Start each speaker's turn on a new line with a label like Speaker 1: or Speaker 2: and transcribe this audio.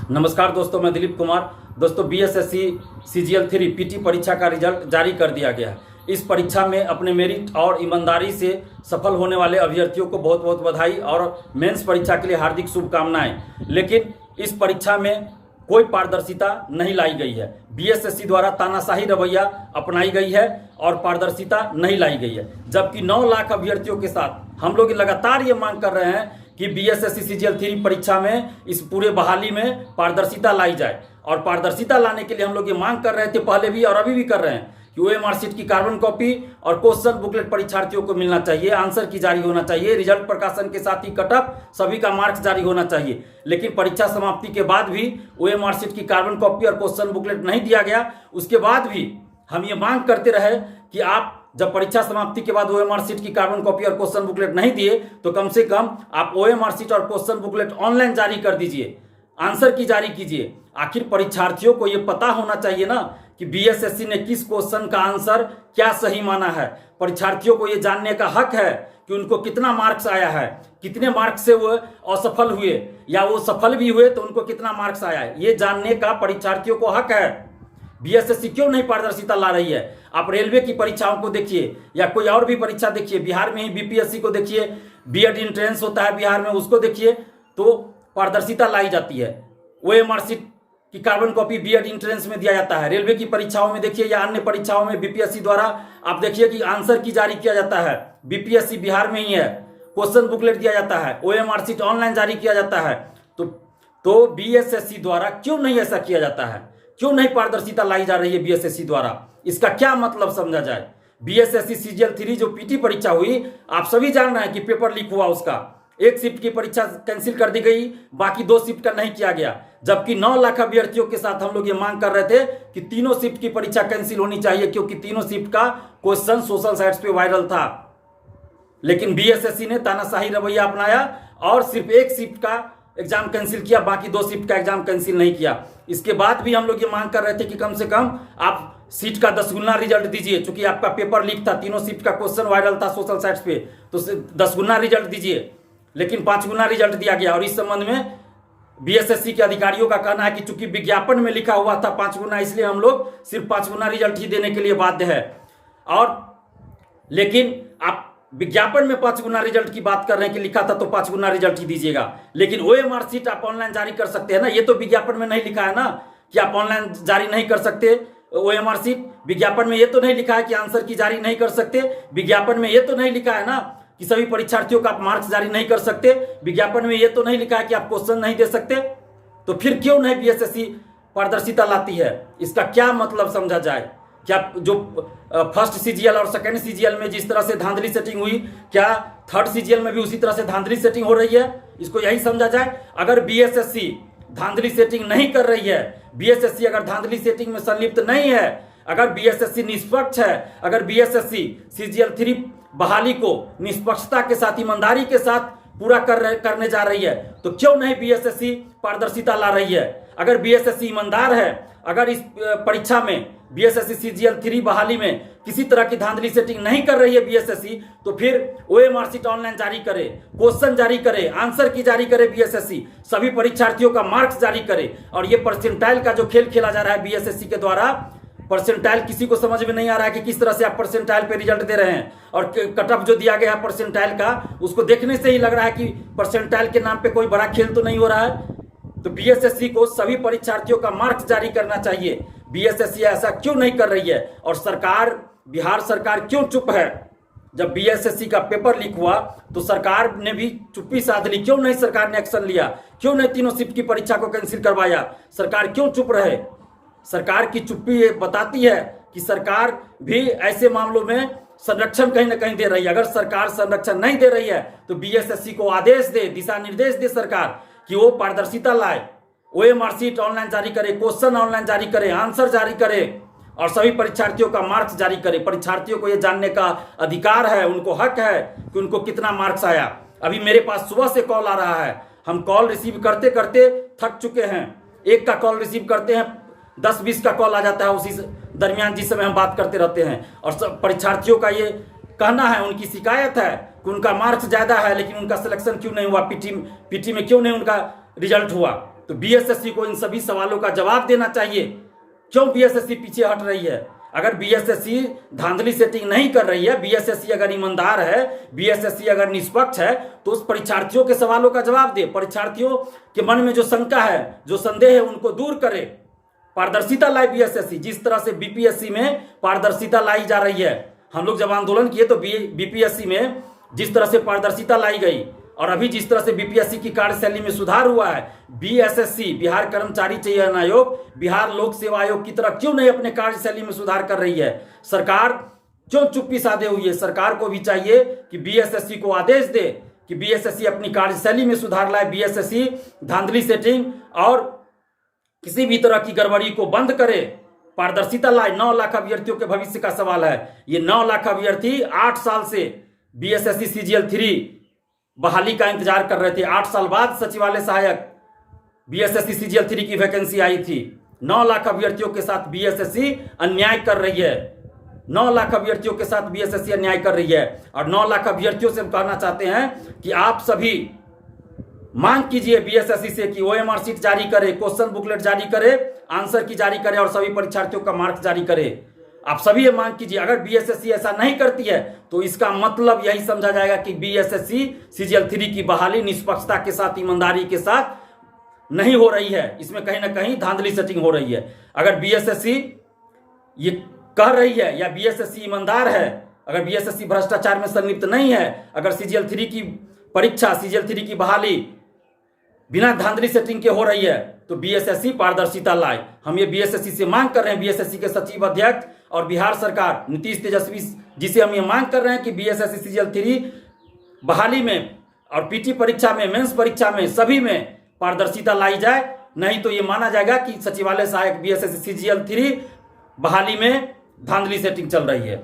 Speaker 1: नमस्कार दोस्तों, मैं दिलीप कुमार। दोस्तों, बीएसएससी सीजीएल 3 पीटी परीक्षा का रिजल्ट जारी कर दिया गया है। इस परीक्षा में अपने मेरिट और ईमानदारी से सफल होने वाले अभ्यर्थियों को बहुत बहुत बधाई और मेंस परीक्षा के लिए हार्दिक शुभकामनाएं। लेकिन इस परीक्षा में कोई पारदर्शिता नहीं लाई गई है। बीएसएससी द्वारा तानाशाही रवैया अपनाई गई है और पारदर्शिता नहीं लाई गई है। जबकि 9 लाख अभ्यर्थियों के साथ हम लोग लगातार ये मांग कर रहे हैं कि बीएसएससी सीजीएल 3 परीक्षा में इस पूरे बहाली में पारदर्शिता लाई जाए। और पारदर्शिता लाने के लिए हम लोग ये मांग कर रहे थे पहले भी और अभी भी कर रहे हैं कि ओएमआर शीट की कार्बन कॉपी और क्वेश्चन बुकलेट परीक्षार्थियों को मिलना चाहिए, आंसर की जारी होना चाहिए, रिजल्ट प्रकाशन के साथ ही कटअप सभी का मार्क्स जारी होना चाहिए। लेकिन परीक्षा समाप्ति के बाद भी ओएमआर शीट की कार्बन कॉपी और क्वेश्चन बुकलेट नहीं दिया गया। उसके बाद भी हम ये मांग करते रहे कि आप जब परीक्षा समाप्ति के बाद ओएमआर शीट की कार्बन कॉपी और क्वेश्चन बुकलेट नहीं दिए तो कम से कम आप ओएमआर शीट और क्वेश्चन बुकलेट ऑनलाइन जारी कर दीजिए, आंसर की जारी कीजिए। आखिर परीक्षार्थियों को यह पता होना चाहिए ना कि बीएसएससी ने किस क्वेश्चन का आंसर क्या सही माना है। परीक्षार्थियों को यह जानने का हक है कि उनको कितना मार्क्स आया है, कितने मार्क्स से वो असफल हुए या वो सफल भी हुए तो उनको कितना मार्क्स आया है, ये जानने का परीक्षार्थियों को हक है। बीएसएससी क्यों नहीं पारदर्शिता ला रही है? आप रेलवे की परीक्षाओं को देखिए या कोई और भी परीक्षा देखिए, बिहार में ही बीपीएससी को देखिए, बीएड एंट्रेंस होता है बिहार में, उसको देखिए तो पारदर्शिता लाई जाती है। ओएमआर शीट की कार्बन कॉपी बीएड एंट्रेंस में दिया जाता है। रेलवे की परीक्षाओं में देखिए या अन्य परीक्षाओं में बीपीएससी द्वारा आप देखिए कि आंसर की जारी किया जाता है। बीपीएससी बिहार में ही है, क्वेश्चन बुकलेट दिया जाता है, ओएमआर शीट ऑनलाइन जारी किया जाता है। तो बीएसएससी द्वारा क्यों नहीं ऐसा किया जाता है? क्यों नहीं पारदर्शिता लाई जा रही है बीएसएससी द्वारा? इसका क्या मतलब समझा जाए? बीएसएससी सीजीएल 3 जो पीटी परीक्षा हुई, आप सभी जान रहे हैं कि पेपर लीक हुआ, उसका एक शिफ्ट की परीक्षा कैंसिल कर दी गई, बाकी 2 शिफ्ट का नहीं किया गया। जबकि 9 लाख अभ्यर्थियों के साथ हम लोग ये मांग कर रहे थे कि तीनों शिफ्ट की परीक्षा कैंसिल होनी चाहिए क्योंकि तीनों शिफ्ट का क्वेश्चन सोशल साइट्स पे वायरल था। लेकिन बीएसएससी ने तानाशाही रवैया अपनाया और सिर्फ एक शिफ्ट का एग्जाम कैंसिल किया, बाकी 2 शिफ्ट का एग्जाम कैंसिल नहीं किया। इसके बाद भी हम लोग ये मांग कर रहे थे कि कम से कम आप सीट का 10 गुना रिजल्ट दीजिए, क्योंकि आपका पेपर लीक था, तीनों शिफ्ट का क्वेश्चन वायरल था सोशल साइट्स पे, तो 10 गुना रिजल्ट दीजिए। लेकिन 5 गुना रिजल्ट दिया गया। और इस संबंध में बीएसएससी के अधिकारियों का कहना है कि चूंकि विज्ञापन में लिखा हुआ था 5 गुना, इसलिए हम लोग सिर्फ 5 गुना रिजल्ट ही देने के लिए बाध्य है। और लेकिन आप विज्ञापन में 5 गुना रिजल्ट की बात कर रहे हैं कि लिखा था तो 5 गुना रिजल्ट ही दीजिएगा। लेकिन ओएमआर शीट आप ऑनलाइन जारी कर सकते हैं ना, ये तो विज्ञापन में नहीं लिखा है ना कि आप ऑनलाइन जारी नहीं कर सकते ओएमआर शीट। विज्ञापन में ये तो नहीं लिखा है कि आंसर की जारी नहीं कर सकते। विज्ञापन में ये तो नहीं लिखा है ना कि सभी परीक्षार्थियों का आप मार्क्स जारी नहीं कर सकते। विज्ञापन में ये तो नहीं लिखा है कि आप क्वेश्चन नहीं दे सकते। तो फिर क्यों नहीं बीएसएससी पारदर्शिता लाती है? इसका क्या मतलब समझा जाए? क्या जो फर्स्ट सीजीएल और सेकंड सीजीएल में जिस तरह से धांधली सेटिंग हुई, क्या थर्ड सीजीएल में भी उसी तरह से धांधली सेटिंग हो रही है? इसको यही समझा जाए। अगर बीएसएससी धांधली सेटिंग नहीं कर रही है, बीएसएससी अगर धांधली सेटिंग में संलिप्त नहीं है, अगर बीएसएससी निष्पक्ष है, अगर बीएसएससी सीजीएल 3 बहाली को निष्पक्षता के साथ, ईमानदारी के साथ पूरा करने जा रही है, तो क्यों नहीं बीएसएससी पारदर्शिता ला रही है? अगर बीएसएससी ईमानदार है, अगर इस परीक्षा में बीएसएससी सीजीएल 3 बहाली में किसी तरह की धांधली सेटिंग नहीं कर रही है बीएसएससी, तो फिर ओएमआर शीट ऑनलाइन जारी करे, क्वेश्चन जारी करे, आंसर की जारी करे बीएसएससी, सभी परीक्षार्थियों का मार्क्स जारी करे। और ये परसेंटाइल का जो खेल खेला जा रहा है बीएसएससी के द्वारा, परसेंटाइल किसी को समझ में नहीं आ रहा है कि किस तरह से आप परसेंटाइल पे रिजल्ट दे रहे हैं। और कटअप जो दिया गया है परसेंटाइल का, उसको देखने से ही लग रहा है कि परसेंटाइल के नाम पे कोई बड़ा खेल तो नहीं हो रहा है। तो बीएसएससी को सभी परीक्षार्थियों का मार्क्स जारी करना चाहिए। बीएसएससी ऐसा क्यों नहीं कर रही है? और सरकार, बिहार सरकार क्यों चुप है? जब बीएसएससी का पेपर लीक हुआ तो सरकार ने भी चुप्पी साध ली। क्यों नहीं सरकार ने एक्शन लिया? क्यों नहीं तीनों शिफ्ट की परीक्षा को कैंसिल करवाया? सरकार क्यों चुप रहे? सरकार की चुप्पी ये बताती है कि सरकार भी ऐसे मामलों में संरक्षण कहीं ना कहीं दे रही है। अगर सरकार संरक्षण नहीं दे रही है तो बीएसएससी को आदेश दे, दिशा निर्देश दे सरकार कि वो पारदर्शिता लाए, ओएमआर शीट ऑनलाइन जारी करे, क्वेश्चन ऑनलाइन जारी करे, आंसर जारी करे और सभी परीक्षार्थियों का मार्क्स जारी करे। परीक्षार्थियों को यह जानने का अधिकार है, उनको हक है कि उनको कितना मार्क्स आया। अभी मेरे पास सुबह से कॉल आ रहा है, हम कॉल रिसीव करते करते थक चुके हैं। एक का कॉल रिसीव करते हैं, 10-20 का कॉल आ जाता है उसी दरमियान जिस समय हम बात करते रहते हैं। और सब परीक्षार्थियों का ये कहना है, उनकी शिकायत है कि उनका मार्क्स ज़्यादा है लेकिन उनका सिलेक्शन क्यों नहीं हुआ, पीटी में क्यों नहीं उनका रिजल्ट हुआ। तो बीएसएससी को इन सभी सवालों का जवाब देना चाहिए। क्यों बीएसएससी पीछे हट रही है? अगर बीएसएससी धांधली सेटिंग नहीं कर रही है, बीएसएससी अगर ईमानदार है, बीएसएससी अगर निष्पक्ष है, तो उस परीक्षार्थियों के सवालों का जवाब दे। परीक्षार्थियों के मन में जो शंका है, जो संदेह है, उनको दूर करे। पारदर्शिता लाए बीएसएससी। जिस तरह से बीपीएससी में पारदर्शिता लाई जा रही है, हम लोग जब आंदोलन किए तो बीपीएससी में जिस तरह से पारदर्शिता लाई गई और अभी जिस तरह से बीपीएससी की कार्यशैली में सुधार हुआ है, बीएसएससी बिहार कर्मचारी चयन आयोग बिहार लोक सेवा आयोग की तरह क्यों नहीं अपने कार्यशैली में सुधार कर रही है? सरकार क्यों चुप्पी साधे हुई है? सरकार को भी चाहिए कि बीएसएससी को आदेश दे कि बीएसएससी अपनी कार्यशैली में सुधार लाए, बीएसएससी धांधली सेटिंग और किसी भी तरह की गड़बड़ी को बंद करे, पारदर्शिता लाए। 9 लाख अभ्यर्थियों के भविष्य का सवाल है। ये 9 लाख अभ्यर्थी 8 साल से बीएसएससी सीजीएल 3 बहाली का इंतजार कर रहे थे। 8 साल बाद सचिवालय सहायक बीएसएससी सीजीएल 3 की वैकेंसी आई थी। 9 लाख अभ्यर्थियों के साथ बीएसएससी अन्याय कर रही है। 9 लाख अभ्यर्थियों के साथ बीएसएससी अन्याय कर रही है और 9 लाख अभ्यर्थियों से हम कहना चाहते हैं कि आप सभी मांग कीजिए बीएसएससी से कि ओएमआर शीट जारी करे, क्वेश्चन बुकलेट जारी करे, आंसर की जारी करे और सभी परीक्षार्थियों का मार्क्स जारी करे। आप सभी ये मांग कीजिए। अगर बीएसएससी ऐसा नहीं करती है तो इसका मतलब यही समझा जाएगा कि बीएसएससी सीजीएल 3 की बहाली निष्पक्षता के साथ, ईमानदारी के साथ नहीं हो रही है। इसमें कहीं ना कहीं धांधली सेटिंग हो रही है। अगर बीएसएससी ये कह रही है या बीएसएससी ईमानदार है, अगर बीएसएससी भ्रष्टाचार में संलिप्त नहीं है, अगर सीजीएल 3 की परीक्षा, सीजीएल 3 की बहाली बिना धांधली सेटिंग के हो रही है, तो बीएसएससी पारदर्शिता लाए। हम ये बीएसएससी से मांग कर रहे हैं, बीएसएससी के सचिव अध्यक्ष और बिहार सरकार नीतीश तेजस्वी जी से हम ये मांग कर रहे हैं कि बीएसएससी सीजीएल 3 बहाली में और पीटी परीक्षा में, मेंस परीक्षा में, सभी में पारदर्शिता लाई जाए। नहीं तो ये माना जाएगा कि सचिवालय सहायक बीएसएससी सीजीएल 3 बहाली में धांधली सेटिंग चल रही है।